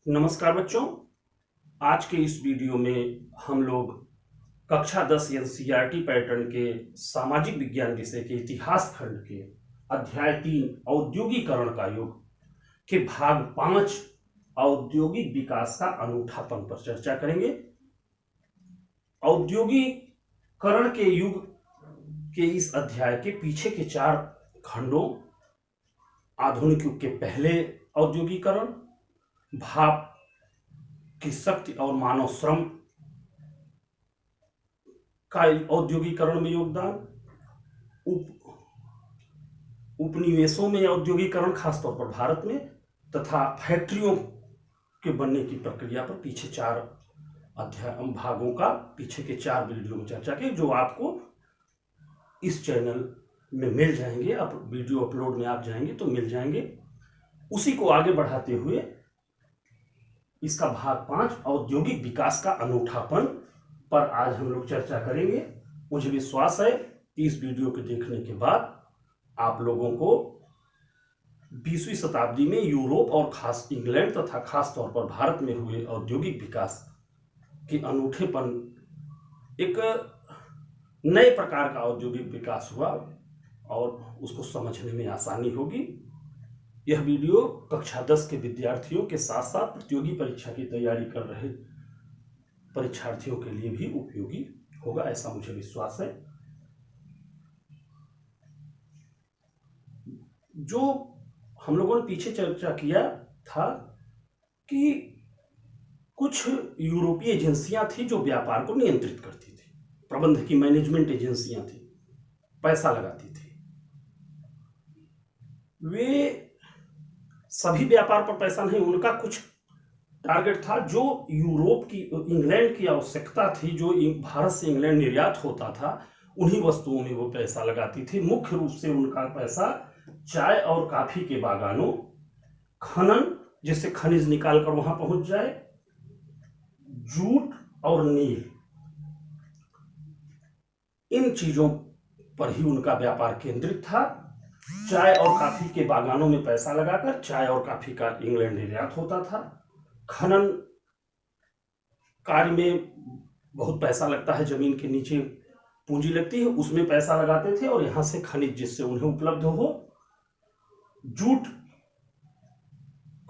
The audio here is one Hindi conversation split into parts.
नमस्कार बच्चों। आज के इस वीडियो में हम लोग कक्षा 10 एनसीईआरटी पैटर्न के सामाजिक विज्ञान विषय के इतिहास खंड के अध्याय 3 औद्योगिकरण का युग के भाग 5 औद्योगिक विकास का अनूठापन पर चर्चा करेंगे। औद्योगिकरण के युग के इस अध्याय के पीछे के 4 खंडों आधुनिक युग के पहले औद्योगिकरण, भाप की शक्ति और मानव श्रम का औद्योगिकरण में योगदान, उपनिवेशों में औद्योगिकरण खासतौर पर भारत में, तथा फैक्ट्रियों के बनने की प्रक्रिया पर पीछे 4 अध्याय भागों का पीछे के 4 वीडियो में चर्चा की, जो आपको इस चैनल में मिल जाएंगे। अब वीडियो अपलोड में आप जाएंगे तो मिल जाएंगे। उसी को आगे बढ़ाते हुए इसका भाग 5 औद्योगिक विकास का अनूठापन पर आज हम लोग चर्चा करेंगे। मुझे विश्वास है कि इस वीडियो के देखने के बाद आप लोगों को 20वीं शताब्दी में यूरोप और खास इंग्लैंड तथा खास तौर पर भारत में हुए औद्योगिक विकास के अनूठेपन, एक नए प्रकार का औद्योगिक विकास हुआ और उसको समझने में आसानी होगी। यह वीडियो कक्षा 10 के विद्यार्थियों के साथ साथ प्रतियोगी परीक्षा की तैयारी कर रहे परीक्षार्थियों के लिए भी उपयोगी होगा, ऐसा मुझे विश्वास है। जो हम लोगों ने पीछे चर्चा किया था कि कुछ यूरोपीय एजेंसियां थी जो व्यापार को नियंत्रित करती थी, प्रबंध की मैनेजमेंट एजेंसियां थी, पैसा लगाती थी। वे सभी व्यापार पर पैसा नहीं, उनका कुछ टारगेट था जो यूरोप की, इंग्लैंड की आवश्यकता थी, जो भारत से इंग्लैंड निर्यात होता था, उन्हीं वस्तुओं में वो पैसा लगाती थी। मुख्य रूप से उनका पैसा चाय और कॉफी के बागानों, खनन जिससे खनिज निकालकर वहां पहुंच जाए, जूट और नील, इन चीजों पर ही उनका व्यापार केंद्रित था। चाय और कॉफी के बागानों में पैसा लगाकर चाय और कॉफी का इंग्लैंड निर्यात होता था। खनन कार्य में बहुत पैसा लगता है, जमीन के नीचे पूंजी लगती है, उसमें पैसा लगाते थे और यहां से खनिज जिससे उन्हें उपलब्ध हो। जूट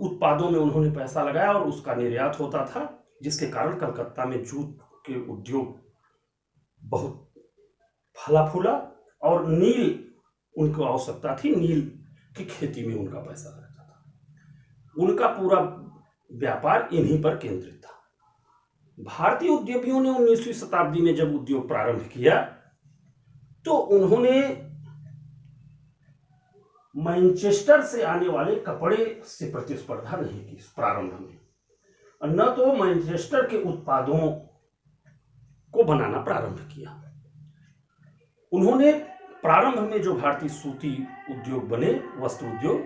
उत्पादों में उन्होंने पैसा लगाया और उसका निर्यात होता था, जिसके कारण कलकत्ता में जूट के उद्योग बहुत फला फूला। और नील उनको आवश्यकता थी, नील की खेती में उनका पैसा लगता था। उनका पूरा व्यापार इन्हीं पर केंद्रित था। भारतीय उद्यमियों ने 19वीं शताब्दी में जब उद्योग प्रारंभ किया तो उन्होंने मैनचेस्टर से आने वाले कपड़े से प्रतिस्पर्धा नहीं की प्रारंभ में, न तो मैनचेस्टर के उत्पादों को बनाना प्रारंभ किया। उन्होंने प्रारंभ में जो भारतीय सूती उद्योग बने, वस्त्र उद्योग,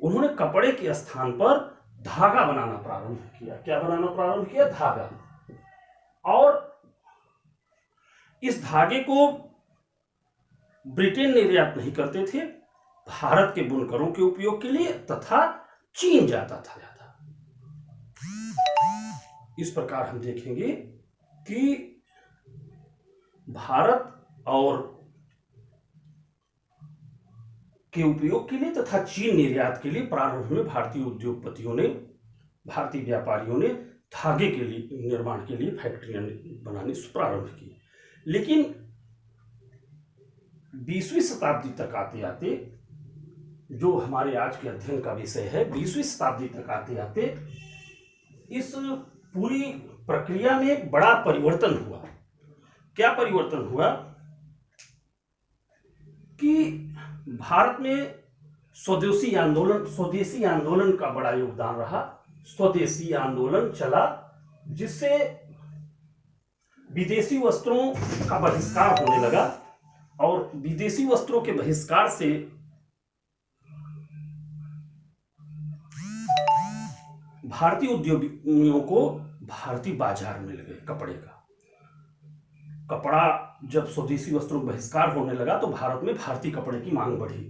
उन्होंने कपड़े के स्थान पर धागा बनाना प्रारंभ किया। क्या बनाना प्रारंभ किया? धागा। और इस धागे को ब्रिटेन निर्यात नहीं करते थे, भारत के बुनकरों के उपयोग के लिए, तथा चीन जाता था ज्यादा। इस प्रकार हम देखेंगे कि भारत और के उपयोग के लिए तथा चीन निर्यात के लिए प्रारंभ में भारतीय उद्योगपतियों ने, भारतीय व्यापारियों ने धागे के लिए निर्माण के लिए फैक्ट्रियां बनानी प्रारंभ की। लेकिन 20वीं शताब्दी तक आते आते, जो हमारे आज के अध्ययन का विषय है, 20वीं शताब्दी तक आते आते इस पूरी प्रक्रिया में बड़ा परिवर्तन हुआ। क्या परिवर्तन हुआ कि भारत में स्वदेशी आंदोलन का बड़ा योगदान रहा। स्वदेशी आंदोलन चला, जिससे विदेशी वस्त्रों का बहिष्कार होने लगा और विदेशी वस्त्रों के बहिष्कार से भारतीय उद्योगियों को भारतीय बाजार मिल गए कपड़े का। कपड़ा जब स्वदेशी वस्त्रों का बहिष्कार होने लगा तो भारत में भारतीय कपड़े की मांग बढ़ी।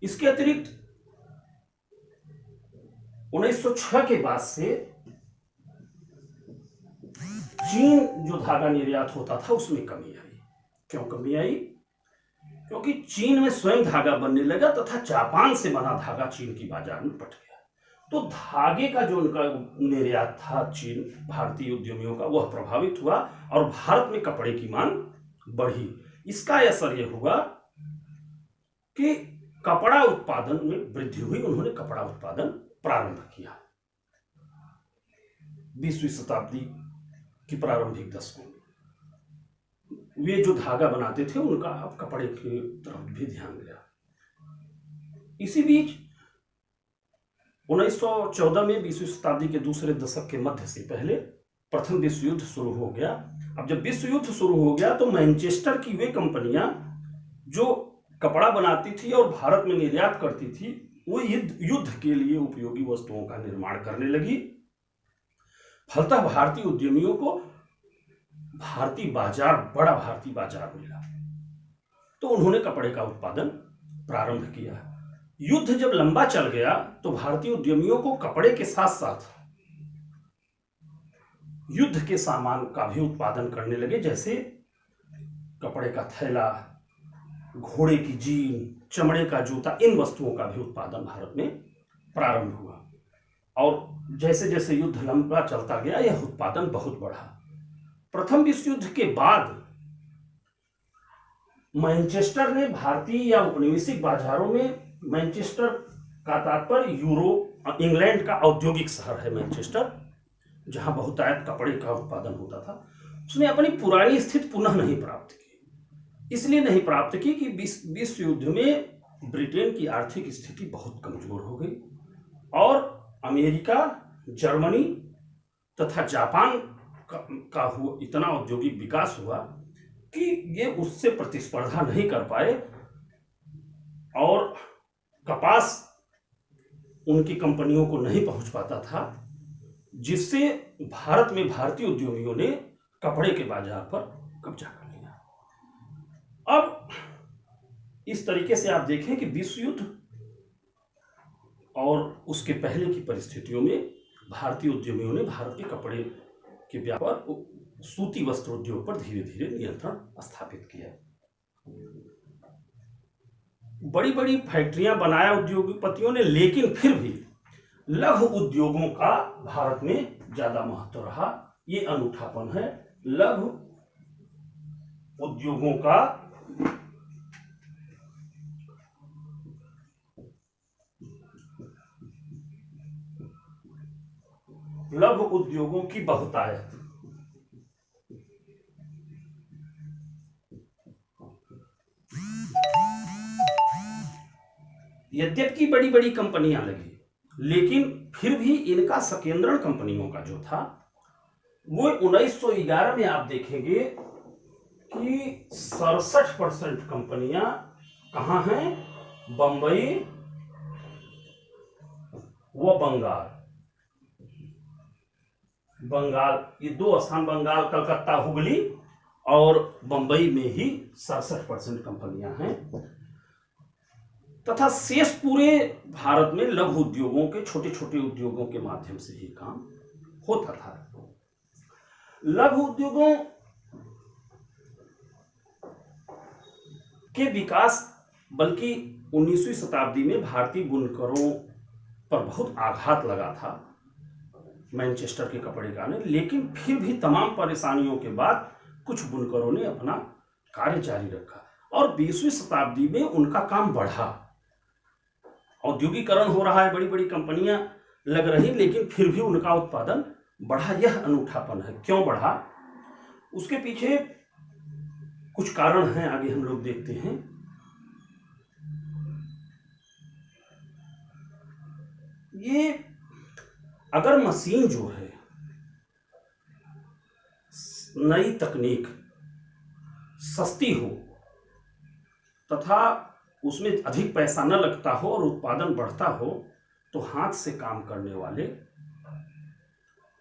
इसके अतिरिक्त 1906 के बाद से चीन जो धागा निर्यात होता था उसमें कमी आई। क्यों कमी आई? क्योंकि चीन में स्वयं धागा बनने लगा तथा जापान से बना धागा चीन की बाजार में पट गया। तो धागे का जो उनका निर्यात था चीन भारतीय उद्यमियों का, वह प्रभावित हुआ और भारत में कपड़े की मांग बढ़ी। इसका असर यह हुआ कि कपड़ा उत्पादन में वृद्धि हुई। उन्होंने कपड़ा उत्पादन प्रारंभ किया 20वीं शताब्दी की प्रारंभिक दशकों में। वे जो धागा बनाते थे उनका अब कपड़े की तरफ भी ध्यान गया। इसी बीच 1914 में 20वीं शताब्दी के दूसरे दशक के मध्य से पहले प्रथम विश्व युद्ध शुरू हो गया। अब जब विश्व युद्ध शुरू हो गया तो मैनचेस्टर की वे कंपनियां जो कपड़ा बनाती थी और भारत में निर्यात करती थी, वो युद्ध के लिए उपयोगी वस्तुओं का निर्माण करने लगी। फलतः भारतीय उद्यमियों को बड़ा भारतीय बाजार मिला, तो उन्होंने कपड़े का उत्पादन प्रारंभ किया। युद्ध जब लंबा चल गया तो भारतीय उद्यमियों को कपड़े के साथ साथ युद्ध के सामान का भी उत्पादन करने लगे, जैसे कपड़े का थैला, घोड़े की जीन, चमड़े का जूता। इन वस्तुओं का भी उत्पादन भारत में प्रारंभ हुआ और जैसे जैसे युद्ध लंबा चलता गया यह उत्पादन बहुत बढ़ा। प्रथम विश्व युद्ध के बाद मैनचेस्टर ने भारतीय या औपनिवेशिक बाजारों में, मैनचेस्टर का तात्पर्य यूरोप, इंग्लैंड का औद्योगिक शहर है मैनचेस्टर, जहां बहुतायत कपड़े का उत्पादन होता था, उसने अपनी पुरानी स्थिति पुनः नहीं प्राप्त की। इसलिए नहीं प्राप्त की कि विश्व युद्ध में ब्रिटेन की आर्थिक स्थिति बहुत कमजोर हो गई और अमेरिका, जर्मनी तथा जापान का हुआ इतना औद्योगिक विकास हुआ कि ये उससे प्रतिस्पर्धा नहीं कर पाए और कपास उनकी कंपनियों को नहीं पहुंच पाता था, जिससे भारत में भारतीय उद्यमियों ने कपड़े के बाजार पर कब्जा कर लिया। अब इस तरीके से आप देखें कि विश्व युद्ध और उसके पहले की परिस्थितियों में भारतीय उद्यमियों ने भारत के कपड़े के व्यापार, सूती वस्त्र उद्योग पर धीरे धीरे नियंत्रण स्थापित किया। बड़ी बड़ी फैक्ट्रियां बनाया उद्योगपतियों ने, लेकिन फिर भी लघु उद्योगों का भारत में ज्यादा महत्व रहा। ये अनूठापन है लघु उद्योगों का। लघु उद्योगों की बहुतायत। यद्यपि बड़ी बड़ी कंपनियां लगी, लेकिन फिर भी इनका संकेंद्रण कंपनियों का जो था वो 1911 में आप देखेंगे कि 67% कंपनियां कहां हैं? बंबई व बंगाल, ये दो स्थान, बंगाल, कलकत्ता, हुगली और बंबई में ही 67% कंपनियां हैं तथा शेष पूरे भारत में लघु उद्योगों के, छोटे छोटे उद्योगों के माध्यम से ही काम होता था। लघु उद्योगों के विकास बल्कि 19वीं शताब्दी में भारतीय बुनकरों पर बहुत आघात लगा था मैनचेस्टर के कपड़े का ने, लेकिन फिर भी तमाम परेशानियों के बाद कुछ बुनकरों ने अपना कार्य जारी रखा और 20वीं शताब्दी में उनका काम बढ़ा। औद्योगिकरण हो रहा है, बड़ी बड़ी कंपनियां लग रही, लेकिन फिर भी उनका उत्पादन बढ़ा। यह अनूठापन है। क्यों बढ़ा? उसके पीछे कुछ कारण हैं, आगे हम लोग देखते हैं। ये अगर मशीन जो है, नई तकनीक सस्ती हो तथा उसमें अधिक पैसा न लगता हो और उत्पादन बढ़ता हो, तो हाथ से काम करने वाले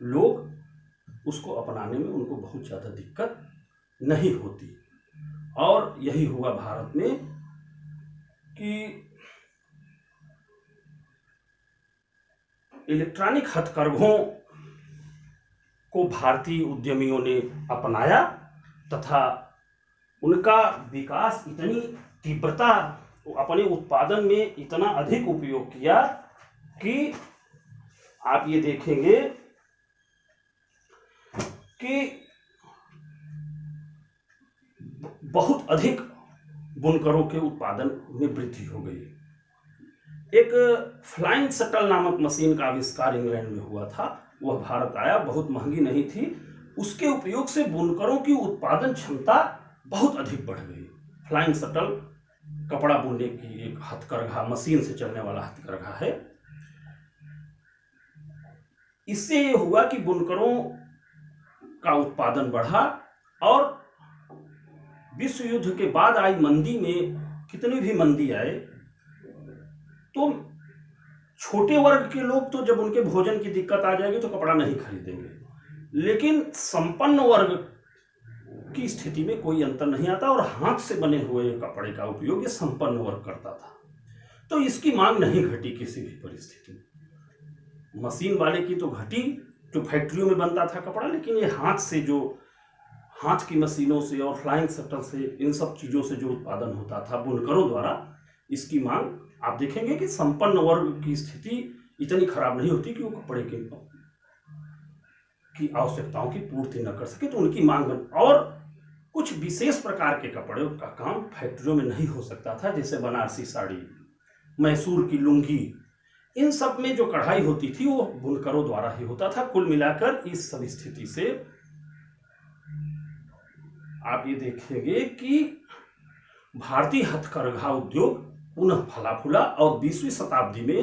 लोग उसको अपनाने में उनको बहुत ज़्यादा दिक्कत नहीं होती। और यही हुआ भारत में कि इलेक्ट्रॉनिक हथकरघों को भारतीय उद्यमियों ने अपनाया तथा उनका विकास इतनी तीव्रता, अपने उत्पादन में इतना अधिक उपयोग किया कि आप ये देखेंगे कि बहुत अधिक बुनकरों के उत्पादन में वृद्धि हो गई। एक फ्लाइंग शटल नामक मशीन का आविष्कार इंग्लैंड में हुआ था, वह भारत आया, बहुत महंगी नहीं थी। उसके उपयोग से बुनकरों की उत्पादन क्षमता बहुत अधिक बढ़ गई। फ्लाइंग शटल कपड़ा बुनने की एक हथकरघा, मशीन से चलने वाला हथकरघा है। इससे ये हुआ कि बुनकरों का उत्पादन बढ़ा और विश्व युद्ध के बाद आई मंदी में, कितनी भी मंदी आए तो छोटे वर्ग के लोग तो जब उनके भोजन की दिक्कत आ जाएगी तो कपड़ा नहीं खरीदेंगे, लेकिन संपन्न वर्ग की स्थिति में कोई अंतर नहीं आता और हाथ से बने हुए कपड़े का उपयोग ये संपन्न वर्ग करता था। तो इसकी मांग नहीं घटी किसी भी परिस्थिति में। मशीन वाले की तो घटी, जो फैक्ट्रियों में बनता था कपड़ा, लेकिन ये हाथ से, जो हाथ की मशीनों से और फ्लाइंग शटल से, इन सब चीज़ों से जो उत्पादन होता था बुनकरों द्वारा, इसकी मांग आप देखेंगे कि संपन्न वर्ग की स्थिति इतनी खराब नहीं होती कि वो कपड़े की आवश्यकताओं की पूर्ति न कर सके, तो उनकी मांग और कुछ विशेष प्रकार के कपड़े का काम फैक्ट्रियों में नहीं हो सकता था, जैसे बनारसी साड़ी, मैसूर की लुंगी, इन सब में जो कढ़ाई होती थी वो बुनकरों द्वारा ही होता था। कुल मिलाकर इस सब स्थिति से आप ये देखेंगे कि भारतीय हथकरघा उद्योग पुनः फला फूला और 20वीं शताब्दी में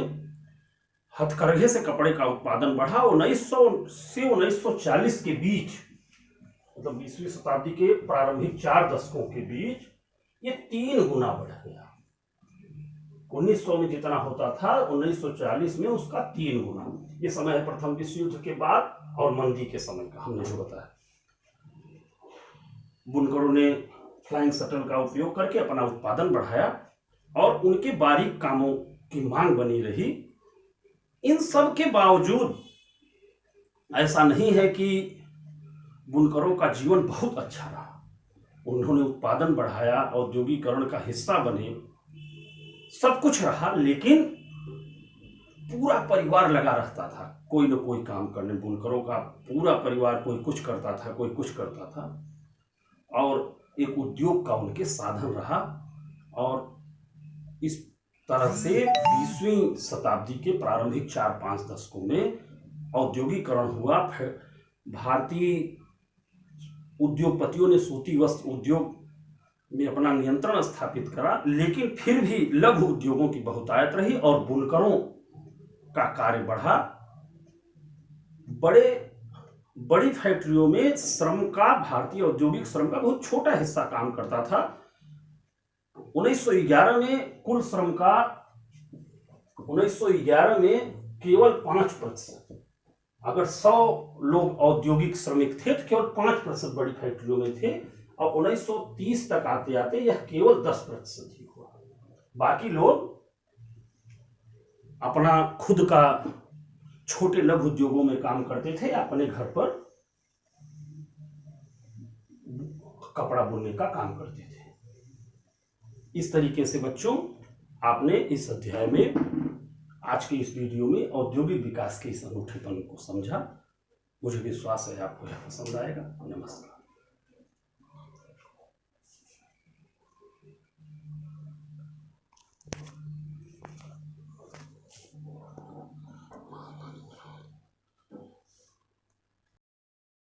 हथकरघे से कपड़े का उत्पादन बढ़ा। 1900 से 1940 के बीच, मतलब 20वीं शताब्दी के प्रारंभिक 4 दशकों के बीच ये 3 गुना बढ़ गया। 1900 में जितना होता था 1940 में उसका 3 गुना। ये समय है प्रथम विश्व युद्ध के बाद और मंदी के समय का, हमने जो बताया। बुनकरों ने फ्लाइंग शटल का उपयोग करके अपना उत्पादन बढ़ाया और उनके बारीक कामों की मांग बनी रही। इन सब के बावजूद ऐसा नहीं है कि बुनकरों का जीवन बहुत अच्छा रहा। उन्होंने उत्पादन बढ़ाया, औद्योगिकरण का हिस्सा बने, सब कुछ रहा, लेकिन पूरा परिवार लगा रहता था कोई न कोई काम करने। बुनकरों का पूरा परिवार, कोई कुछ करता था, कोई कुछ करता था, और एक उद्योग का उनके साधन रहा। और इस तरह से 20वीं शताब्दी के प्रारंभिक 4-5 दशकों में औद्योगिकरण हुआ। भारतीय उद्योगपतियों ने सूती वस्त्र उद्योग में अपना नियंत्रण स्थापित करा, लेकिन फिर भी लघु उद्योगों की बहुतायत रही और बुनकरों का कार्य बढ़ा। बड़ी फैक्ट्रियों में श्रम का, भारतीय औद्योगिक श्रम का बहुत छोटा हिस्सा काम करता था। 1911 में कुल श्रम का 1911 में केवल 5%, अगर 100 लोग औद्योगिक श्रमिक थे तो केवल 5% बड़ी फैक्ट्रियों में थे, और 1930 तक आते आते यह केवल 10% ही हुआ। बाकी लोग अपना खुद का छोटे लघु उद्योगों में काम करते थे, अपने घर पर कपड़ा बुनने का काम करते थे। इस तरीके से बच्चों, आपने इस अध्याय में, आज के इस वीडियो में औद्योगिक विकास के इस अनूठेपन को समझा। मुझे विश्वास है आपको यह पसंद आएगा। नमस्कार।